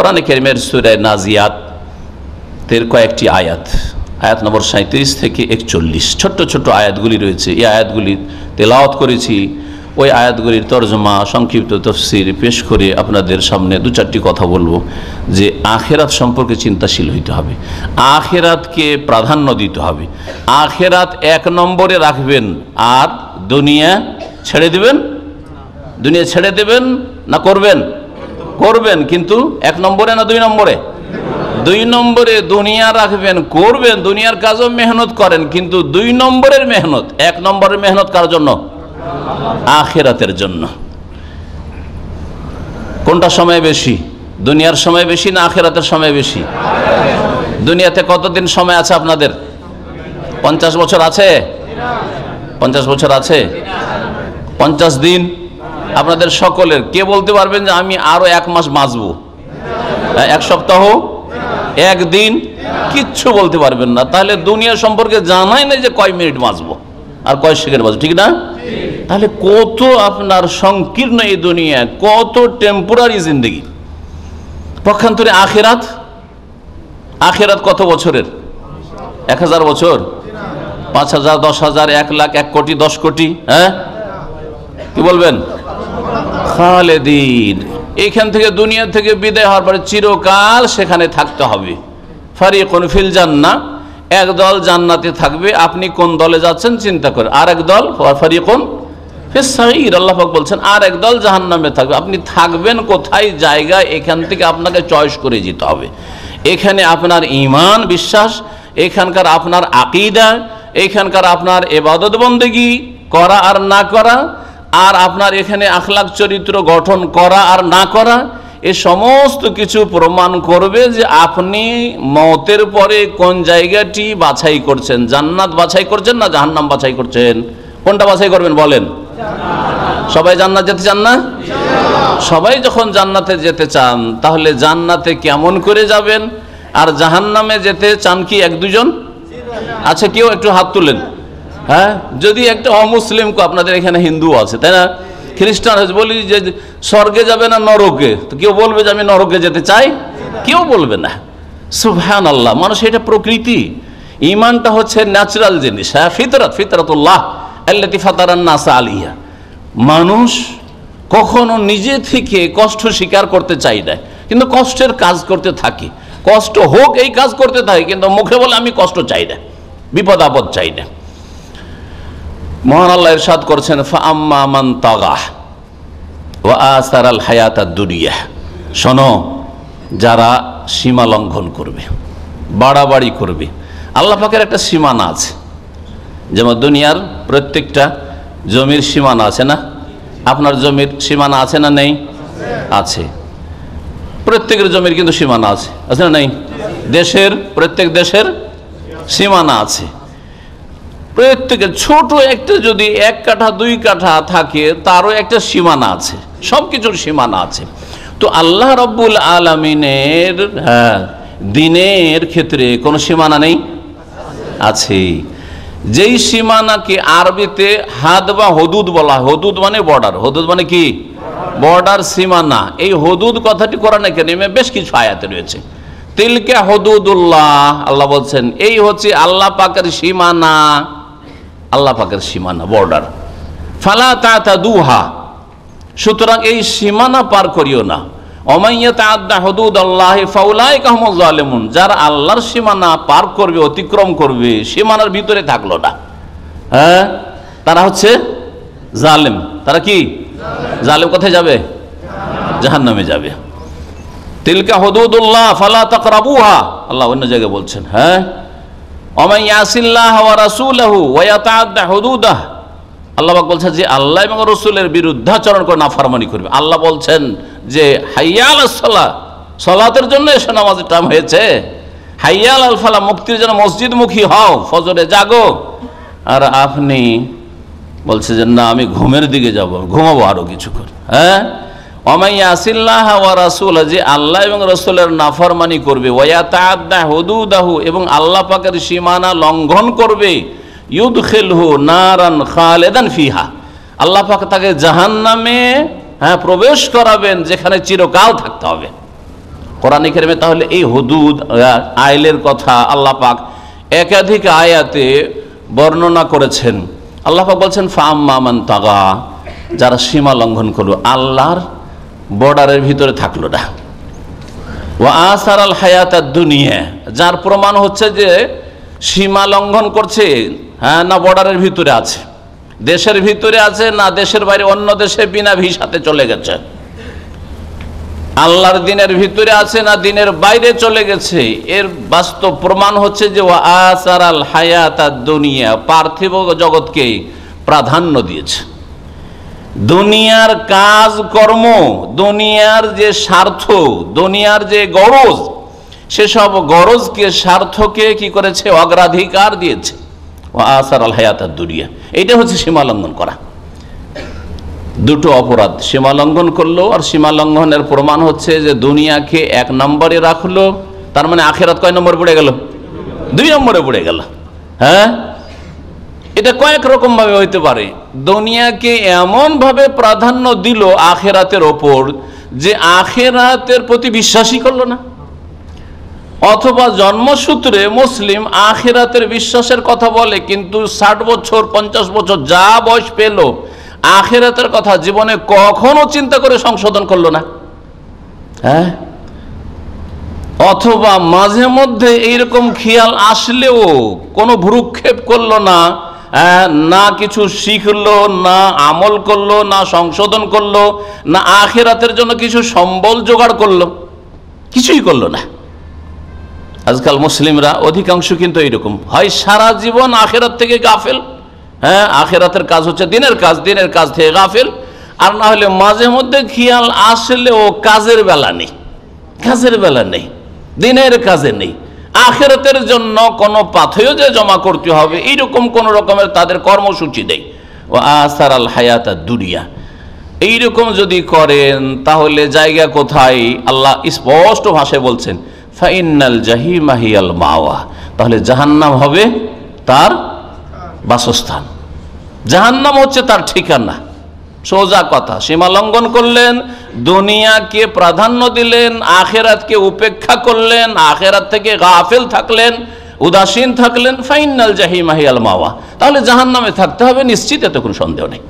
কোরআনে কারীমের সূরা নাজিয়াত এর কয়েকটি আয়াত, আয়াত নম্বর 37 থেকে 41 ছোট্ট ছোট্ট আয়াতগুলি রয়েছে। এই আয়াতগুলি তেলাওয়াত করেছি। ওই আয়াতগুলির তরজমা সংক্ষিপ্ত তাফসীর পেশ করে আপনাদের সামনে দু চারটি কথা বলবো। যে আখিরাত সম্পর্কে চিন্তাশীল হইতে হবে, আখিরাতকে প্রাধান্য দিতে হবে, আখিরাত এক নম্বরে রাখবেন আর দুনিয়া ছেড়ে দেবেন। দুনিয়া ছেড়ে দেবেন না করবেন? করবেন, কিন্তু এক নম্বরে না দুই নম্বরে? দুই নম্বরে দুনিয়া রাখবেন, করবেন, দুনিয়ার কাজও মেহনত করেন, কিন্তু দুই নম্বরের মেহনত। এক নম্বরের মেহনত কার জন্য? আখিরাতের জন্য। কোনটা সময় বেশি? দুনিয়ার সময় বেশি না আখিরাতের সময় বেশি? দুনিয়াতে কতদিন সময় আছে আপনাদের? 50 বছর আছে? 50 বছর আছে? 50 দিন আপনাদের সকলের। কে বলতে পারবেন যে আমি আরো 1 মাস বাঁচবো? 1 সপ্তাহ, 1 দিন? কিচ্ছু বলতে পারবেন না। তাহলে দুনিয়া সম্পর্কে জানাই না যে কয় মিনিট বাঁচবো আর কয় সেকেন্ড বাঁচবো, ঠিক না? তাহলে কত আপনার সংকীর্ণ এই দুনিয়া, কত টেম্পোরারি জিন্দগি। পক্ষান্তরে আখিরাত, আখিরাত কত বছরের? 1000 বছর, 5000, 10,000, 1 লাখ, 1 কোটি, 10 কোটি? হ্যাঁ, কি বলবেন? খালেদিন। এইখান থেকে দুনিয়া থেকে বিদায় হওয়ার পরে চিরকাল সেখানে থাকতে হবে। ফারিকুন ফিল জান্নাহ, একদল জান্নাতে থাকবে, আপনি কোন দলে যাচ্ছেন চিন্তা করে। আর একদল ফারিকুন ফিস সাঈর, আল্লাহ পাক বলছেন আর একদল জাহান্নামে থাকবে। আপনি থাকবেন কোথায়? জায়গা এখান থেকে আপনাকে চয়েস করে যেতে হবে। এখানে আপনার ঈমান বিশ্বাস, এখানকার আপনার আকীদা, এখানকার আপনার ইবাদত বন্দেগী করা আর না করা, আর আপনার এখানে আখলাক চরিত্র গঠন করা আর না করা, এ সমস্ত কিছু প্রমাণ করবে যে আপনি মওতের পরে কোন জায়গাটি বাছাই করছেন। জান্নাত বাছাই করছেন না জাহান্নাম বাছাই করছেন? কোনটা বাছাই করবেন বলেন? সবাই জান্নাত যেতে চান না? সবাই যখন জান্নাতে যেতে চান, তাহলে জান্নাতে কেমন করে যাবেন? আর জাহান্নামে যেতে চান কি 1-2 জন? আচ্ছা, কেউ একটু হাত তুলেন। হ্যাঁ, যদি একটা অমুসলিম, আপনাদের এখানে হিন্দু আছে তাই না, খ্রিস্টান আছে, বলি যে স্বর্গে যাবে না নরকে, তো কেউ বলবে যে আমি নরকে যেতে চাই? কেউ বলবে না। সুবহানাল্লাহ। মানুষ এটা প্রকৃতি, ঈমানটা হচ্ছে ন্যাচারাল জিনিস। হ্যাঁ, ফিতরাত, ফিতরাতুল্লাহ আল্লাতী ফাতারান নাস আলাইহা। মানুষ কখনো নিজে থেকে কষ্ট স্বীকার করতে চাই না, কিন্তু কষ্টের কাজ করতে থাকি। কষ্ট হোক এই কাজ করতে থাকি, কিন্তু মুখে বলে আমি কষ্ট চাই না, বিপদ আপদ চাই না। মহান আল্লাহ ইরশাদ করছেন, ফাআম্মা মান তাগা ওয়া আসারাল হায়াতাদ দুনিয়া। শোনো, যারা সীমা লঙ্ঘন করবে, বাড়াবাড়ি করবে। আল্লাহ পাকের একটা সীমানা আছে, যেমন দুনিয়ার প্রত্যেকটা জমির সীমানা আছে না? আপনার জমির সীমানা আছে না নেই? আছে। প্রত্যেকের জমির কিন্তু সীমানা আছে, আছে না নেই? দেশের, প্রত্যেক দেশের সীমানা আছে। প্রত্যেকের ছোট একটা যদি 1 কাঠা 2 কাঠা থাকে, তারও একটা সীমানা আছে, সব কিছুর সীমানা আছে। তো আল্লাহ রাব্বুল আলামিনের দিনের ক্ষেত্রে কোনো সীমানা নেই? আছে। যেই সীমানাকে আরবিতে হাদ বা হদুদ বলা হয়। হদুদ মানে বর্ডার, হদুদ মানে কি? বর্ডার, সীমানা। এই হদুদ কথাটি কোরআনে কারীমে বেশ কিছু আয়াতে রয়েছে। তিলকা হুদুদুল্লাহ, আল্লাহ বলছেন এই হচ্ছে আল্লাহ পাকের সীমানা, আল্লাহ পাকের সীমানা, বর্ডার। ফালা তাতাদুহা, সুতরাং এই সীমানা পার করিও না। ওমান ইয়াতাআদ্দা হুদুদাল্লাহি ফাউলাইকা হুমুজ জালিমুন, যারা আল্লাহর সীমানা পার করবে, অতিক্রম করবে, সীমানার ভিতরে থাকলো না, হ্যাঁ, তারা হচ্ছে জালেম। তারা কি জালেম? কোথায় যাবে? জাহান্নামে যাবে। তিলকা হুদুদুল্লাহ ফালা তাকরাবুহা, আল্লাহ অন্য জায়গায় বলছেন। হ্যাঁ, ওমান ইয়াসিল্লাহ ওয়া রাসূলাহু ওয়া ইয়াতাআদ্দা হুদুদাহ, আল্লাহ পাক বলছেন যে আল্লাহ এবং রাসূলের বিরুদ্ধাচরণ করে নাফরমানি করবে। আল্লাহ বলছেন যে হাইয়া আলাস সালাহ, সালাতের জন্য এসে নামাজের টাইম হয়েছে। হাইয়া আলাল ফালাহ, মুক্তির জন্য মসজিদমুখী হও, ফজরে জাগো। আর আপনি বলছে যে না, আমি ঘুমের দিকে যাব, ঘুমাবো আরো কিছুক্ষণ। হ্যাঁ, ওমান ইয়াসিল্লাহ ওয়া রাসূলাহু, যে আল্লাহ এবং রাসূলের নাফরমানি করবে, ওয়া ইয়াতাআদ্দা হুদুদাহু, এবং আল্লাহ পাকের সীমানা লঙ্ঘন করবে, ইউদখিলহু নারান খালিদান ফিহা, আল্লাহ পাক তাকে জাহান্নামে প্রবেশ করাবেন, যেখানে চিরকাল থাকতে হবে। কোরআন কারিমে তাহলে এই হুদুদ আইলের কথা আল্লাহ পাক একাধিক আয়াতে বর্ণনা করেছেন। আল্লাহ পাক বলছেন ফাম্মা মান তাগা, যারা সীমা লঙ্ঘন করলো, আল্লাহর বর্ডারের ভিতরে থাকলো না, ওয়া আসারাল হায়াতাদ দুনিয়া, যার প্রমাণ হচ্ছে যে সীমা লঙ্ঘন করছে, হ্যাঁ না বর্ডারের ভিতরে আছে, দেশের ভিতরে আছে না দেশের বাইরে অন্য দেশে বিনা ভিসাতে চলে গেছে, আল্লাহর দিনের ভিতরে আছে না দিনের বাইরে চলে গেছে, এর বাস্তব প্রমাণ হচ্ছে যে ওয়া আসারাল হায়াতাদ দুনিয়া, পার্থিব জগৎকে প্রাধান্য দিয়েছে। দুনিয়ার কাজ কর্ম, দুনিয়ার যে স্বার্থ, দুনিয়ার যে গরজ, সেসব গরজকে স্বার্থকে কি করেছে, অগ্রাধিকার দিয়েছে। ওয়া আসারাল হায়াতাদ দুনিয়া, এইটা হচ্ছে সীমা লঙ্ঘন করা। দুটো অপরাধ, সীমা লঙ্ঘন করলো আর সীমা লঙ্ঘনের প্রমাণ হচ্ছে যে দুনিয়াকে 1 নম্বরে রাখলো, তার মানে আখিরাত কয় নম্বরে পড়ে গেল, 2 নম্বরে পড়ে গেল। হ্যাঁ, এটা কয়েক রকম ভাবে হইতে পারে। দুনিয়াকে এমন ভাবে প্রাধান্য দিল আখিরাতের ওপর যে আখিরাতের প্রতি বিশ্বাসই করলো না, অথবা জন্মসূত্রে মুসলিম আখিরাতের বিশ্বাসের কথা বলে কিন্তু 60 বছর 50 বছর যা বয়স পেল আখিরাতের কথা জীবনে কখনো চিন্তা করে সংশোধন করলো না। হ্যাঁ, অথবা মাঝে মধ্যে এইরকম খেয়াল আসলেও কোনো ভ্রুক্ষেপ করলো না, না কিছু শিখলো, না আমল করলো, না সংশোধন করলো, না আখিরাতের জন্য কিছু সম্বল জোগাড় করলো, কিছুই করলো না। আজকাল মুসলিমরা অধিকাংশ কিন্তু এইরকম, হয় সারা জীবন আখিরাত থেকে গাফেল, হ্যাঁ আখিরাতের কাজ হচ্ছে দিনের কাজ, দিনের কাজ থেকে গাফেল, আর না হলে মাঝে মধ্যে খেয়াল আসলেও কাজের বেলা নেই, কাজের বেলা নেই, দিনের কাজে নেই, আখিরাতের জন্য কোনো পাথেয় যে জমা করতে হবে এইরকম কোন রকমের তাদের কর্মসূচি নেই। ও আসারাল হায়াতাদ দুনিয়া, এইরকম যদি করেন তাহলে জায়গা কোথায়? আল্লাহ স্পষ্ট ভাষায় বলছেন ফাইন্নাল জাহিমা হিয়াল মাওয়া, তাহলে জাহান্নাম হবে তার বাসস্থান, জাহান্নাম হচ্ছে তার ঠিকানা। সোজা কথা, সীমা লঙ্ঘন করলেন, দুনিয়াকে প্রাধান্য দিলেন, আখেরাতকে উপেক্ষা করলেন, আখেরাত থেকে গাফেল থাকলেন, উদাসীন থাকলেন, ফাইনাল জাহিমা হিয়াল মাওয়া, তাহলে জাহান্নামে থাকতে হবে নিশ্চিত, এতে কোনো সন্দেহ নেই।